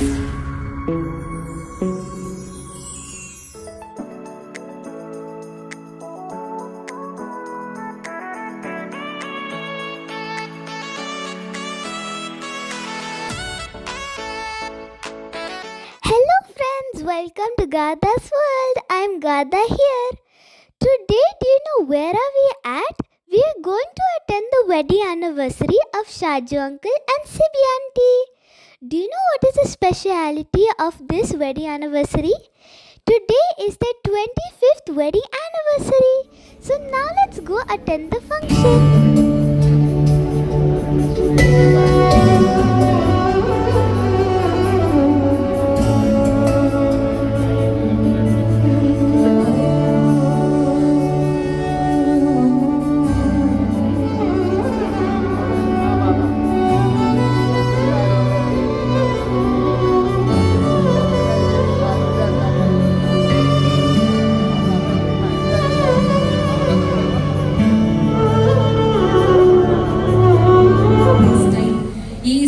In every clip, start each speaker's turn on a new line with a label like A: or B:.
A: Hello friends, welcome to Gada's World. I'm Gada here. Today, do you know where are we at? We are going to attend the wedding anniversary of Shaju uncle and Sibi auntie. Do you know what is the speciality of this wedding anniversary? Today is their 25th wedding anniversary. So now let's go attend the function.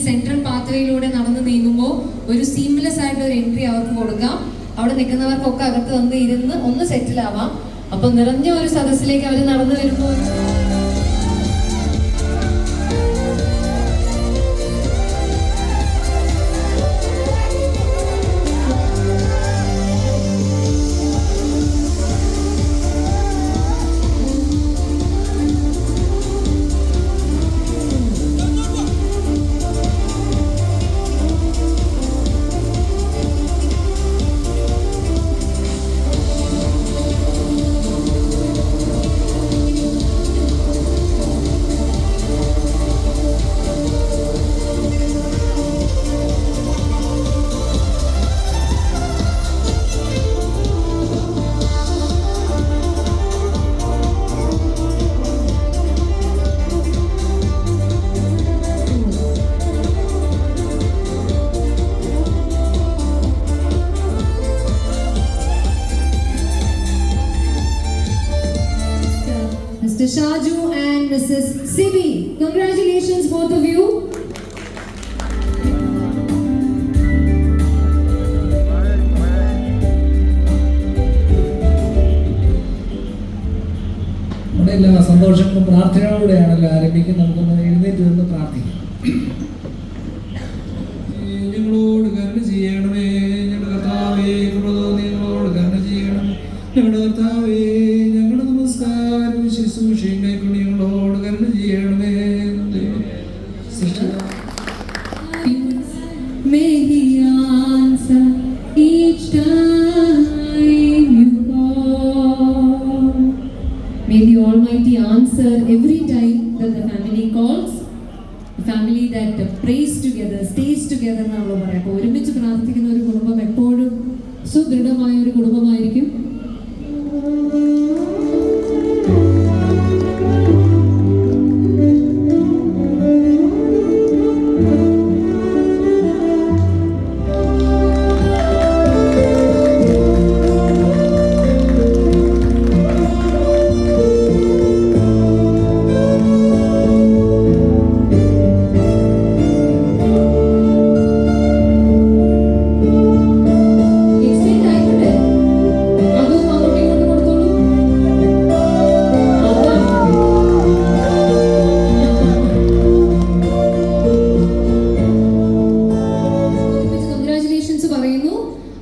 B: Central പാത്വേയിലൂടെ നടന്നു നീങ്ങുമ്പോൾ ഒരു seamless ആയിട്ട് ഒരു entry അവർക്ക് കൊടുക്കാം. അവിടെ നിൽക്കുന്നവർക്കൊക്കെ അകത്ത് വന്ന് ഇരുന്ന് ഒന്ന് സെറ്റിൽ ആവാം. അപ്പൊ നിറഞ്ഞ ഒരു സദസ്സിലേക്ക് അവർ നടന്നു വരുമ്പോൾ Mr. Shaju and Mrs. Sibi. Congratulations both of you.
C: എല്ലാ സന്തോഷങ്ങളും പ്രാർത്ഥനയോടെയാണല്ലോ ആരംഭിക്കുന്നത്. നമുക്കൊന്ന് എഴുന്നേറ്റ് നിന്ന് പ്രാർത്ഥിക്കാം. ഞങ്ങളോട് കരുണ ചെയ്യണമേ, ഞങ്ങളുടെ കർത്താവേ, ഞങ്ങളോട് കരുണ ചെയ്യണമേ, ഞങ്ങളുടെ കർത്താവേ, ഞങ്ങളുടെ നമസ്കാരം ശുശ്രൂഷയും കൈക്കൊണ്ട് ഞങ്ങളോട് കരുണ ചെയ്യണമേ.
B: May He answer each time you call. May the Almighty answer every time that the family calls. A family that prays together, stays together എന്നാണല്ലോ പറയാം. അപ്പോൾ ഒരുമിച്ച് പ്രാർത്ഥിക്കുന്ന ഒരു കുടുംബം എപ്പോഴും സുദൃഢമായ ഒരു കുടുംബമായിരിക്കും.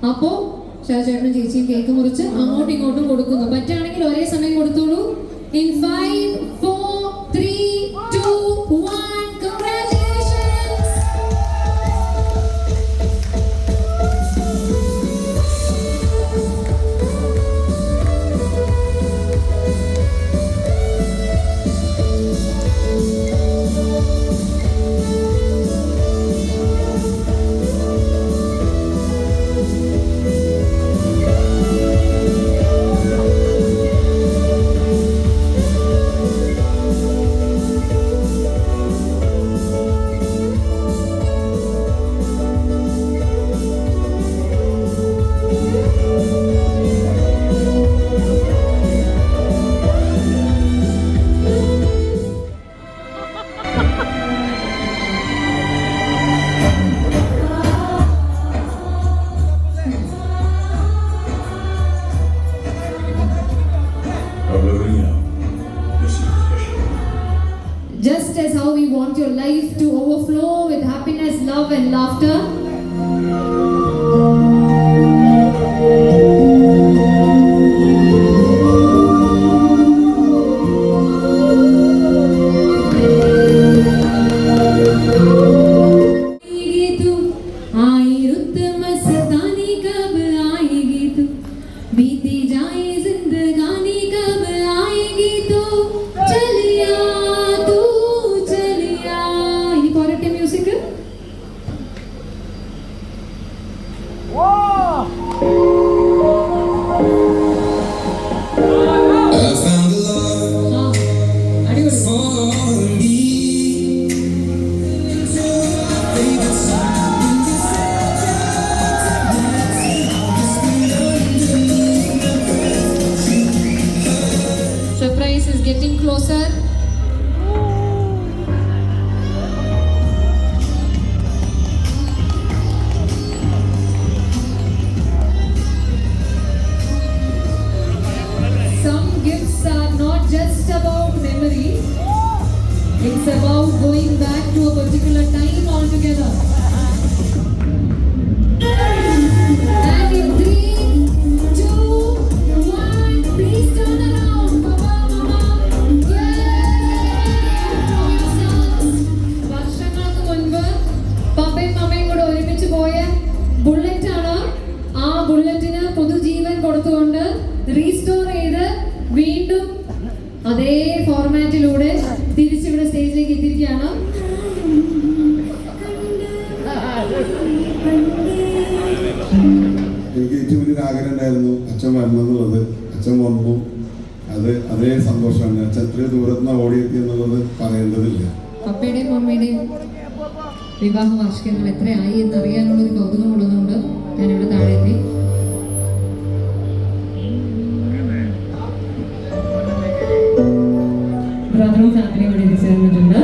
B: അപ്പോൾ ഷാജേട്ടനും ചേച്ചിയും കേക്ക് മുറിച്ച് അങ്ങോട്ടും ഇങ്ങോട്ടും കൊടുക്കുന്നു. പറ്റുകയാണെങ്കിൽ ഒരേ സമയം കൊടുത്തോളൂ. In 5, 4, 3, 2, 1. Congratulations. love and laughter. Surprise is getting closer. Some gifts are not just about memories. It's about going back to a particular time altogether. And in 3, 2, 1, please turn around. Papa, mama. വർഷങ്ങൾക്ക് മുൻപ് പപ്പയും മമ്മയും കൂടെ ഒരുമിച്ച് പോയ bullet ആണ്. ആ ബുള്ളറ്റിന് പുതുജീവൻ കൊടുത്തുകൊണ്ട് റീസ്റ്റോർ ചെയ്ത് വീണ്ടും അതേ ഫോർമാറ്റിലൂടെ തിരിച്ചിവിടെ സ്റ്റേജിലേക്ക് എത്തിയിരിക്കുകയാണ്.
D: എനിക്ക് ഏറ്റവും വലിയൊരു ആഗ്രഹം ഉണ്ടായിരുന്നു അച്ഛൻ വരണമെന്നുള്ളത്. അച്ഛൻ വന്നു. അതേ സന്തോഷമാണ്. അച്ഛൻ ഇത്രയും ദൂരത്തുനിന്ന് ഓടിയെത്തി എന്നുള്ളത് പറയേണ്ടതില്ല.
B: പപ്പയുടെയും മമ്മയുടെയും വിവാഹ വാർഷികങ്ങൾ എത്രയായി എന്നറിയാനുള്ളൊരു കൗതുകം ഉള്ളതുകൊണ്ട് ഞാനിവിടെ താഴെ എത്തി. ബ്രദറും ഫാമിലിയും ഇവിടെ എത്തിച്ചേർന്നിട്ടുണ്ട്.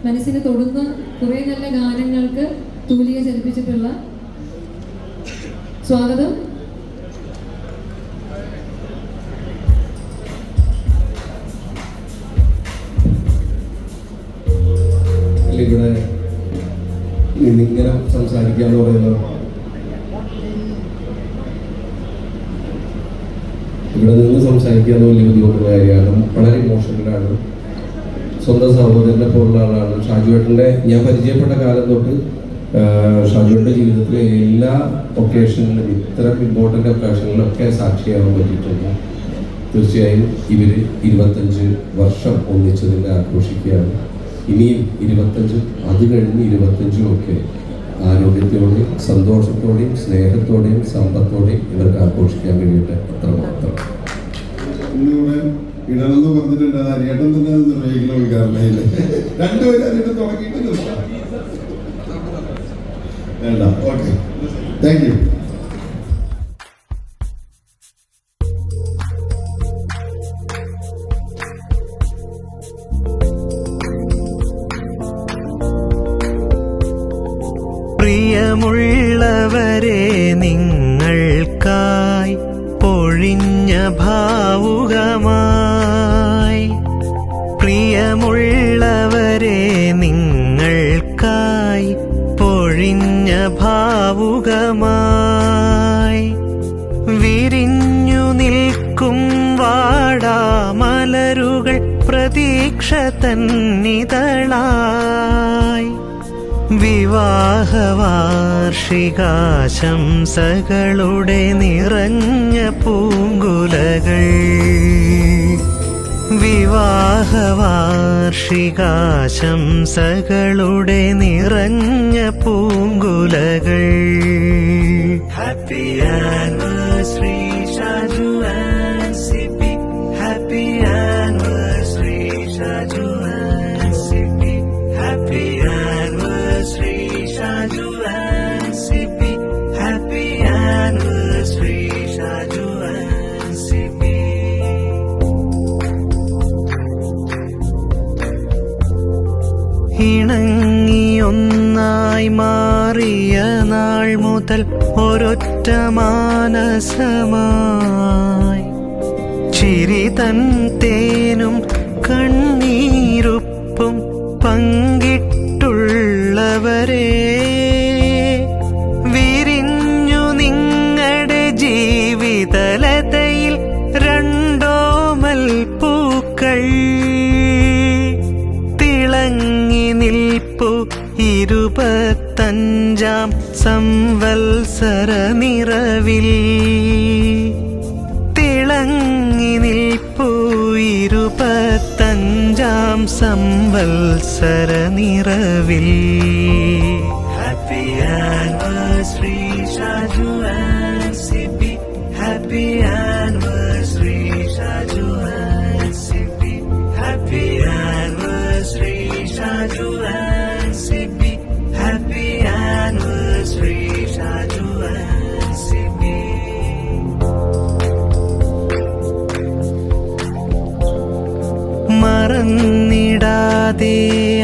B: മനസ്സിനെ തൊടുന്ന കുറേ നല്ല ഗാനങ്ങൾക്ക് തൂലിക ചലിപ്പിച്ചിട്ടുള്ള സ്വാഗതം.
E: ഇവിടെ നിന്നിങ്ങനെ സംസാരിക്കാന്ന് പറയുന്നത് ഇവിടെ നിന്ന് സംസാരിക്കാന്ന് വലിയ ബുദ്ധിമുട്ടുള്ള കാര്യമാണ്. വളരെ ഇമോഷണലാണ്. സ്വന്തം സഹോദരനെ പോലുള്ള ആളാണ് ഷാജുവേട്ടൻ്റെ. ഞാൻ പരിചയപ്പെട്ട കാലം തൊട്ട് ഷാജുവേട്ടൻ്റെ ജീവിതത്തിലെ എല്ലാ ഒക്കേഷനിലും, ഇത്തരം ഇമ്പോർട്ടൻ്റ് ഒക്കേഷനിലൊക്കെ സാക്ഷിയാവാൻ പറ്റിയിട്ടുണ്ട്. തീർച്ചയായും ഇവർ 25 വർഷം ഒന്നിച്ചതിൻ്റെ ആഘോഷിക്കുകയാണ്. ഇനിയും 25, അത് കഴിഞ്ഞ് 25 ഒക്കെ ആരോഗ്യത്തോടെയും സന്തോഷത്തോടെയും സ്നേഹത്തോടെയും സമ്പത്തോടെയും ഇവർക്ക് ആഘോഷിക്കാൻ കഴിയട്ടെ. അത്രമാത്രം.
D: ഇന്നിവിടെ ഇടണമെന്ന് പറഞ്ഞിട്ടുണ്ട്. അരിയേട്ടൻ തന്നെ അത് നിർവഹിക്കണ വികാരമില്ല. രണ്ടുപേരും അതിട്ട് തുടങ്ങിയിട്ട് നിർത്താം. വേണ്ട. Okay, thank you.
F: പ്രിയമുള്ളവരെ, നിങ്ങൾക്കായി പൊഴിഞ്ഞ ഭാവുകമായി. പ്രിയമുള്ളവരെ, നിങ്ങൾക്കായി പൊഴിഞ്ഞ ഭാവുകമായി. വിരിഞ്ഞു നിൽക്കും വാടാമലരുകൾ പ്രതീക്ഷ തന്നിതളായി. വിവാഹവാർഷികാശംസകളുടെ നിറഞ്ഞ പൂങ്കുലകൾ. വിവാഹവാർഷികാശംസകളുടെ നിറഞ്ഞ പൂങ്കുലകൾ. Happy anniversary Shaju and Sibi, happy anniversary Shaju and Sibi, happy anniversary Shaju and Sibi, happy anniversary Shaju and Sibi. ഇണങ്ങിയൊന്നായി മാറിയ നാൾ മുതൽ ഒരൊറ്റ മാനസമായി ചിരി തൻ തേനും കണ്ണീരുപ്പും പങ്കിട്ടുള്ളവരെ, വിരിഞ്ഞു നിങ്ങളുടെ ജീവിതലതയിൽ രണ്ടോമൽ പൂക്കൾ. തിളങ്ങി നിൽപ്പു 25 സംവത്സര നിറവിൽ. തിളങ്ങി നിൽപ്പു 25 സംവത്സര നിറവിൽ. Happy anniversary Shaju and Sibi, happy anniversary Shaju and Sibi, happy anniversary Shaju and Sibi, happy anniversary Shaju and Sibi. മറന്നിടാതെ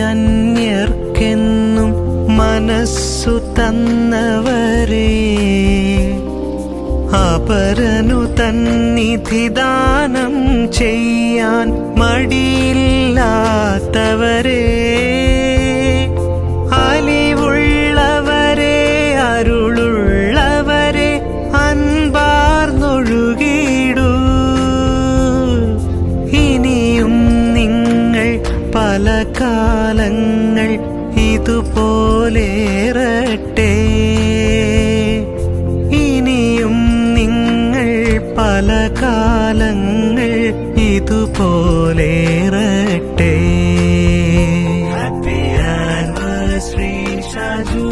F: അന്യർക്കെന്നും മനസ്സു തന്നവരെ, അപരനു തന്നിധിദാനം ചെയ്യാൻ മടിയില്ലാത്തവരെ, അലിവുള്ളവരെ, അരുളുള്ളവരെ, അൻപാർന്നൊഴുകിടൂ. ഇനിയും നിങ്ങൾ പല കാലങ്ങൾ ഇതുപോലേറട്ടെ. ഇനിയും നിങ്ങൾ പല കാലങ്ങൾ ഇതുപോലേറട്ടെ. Happy anniversary Shaju.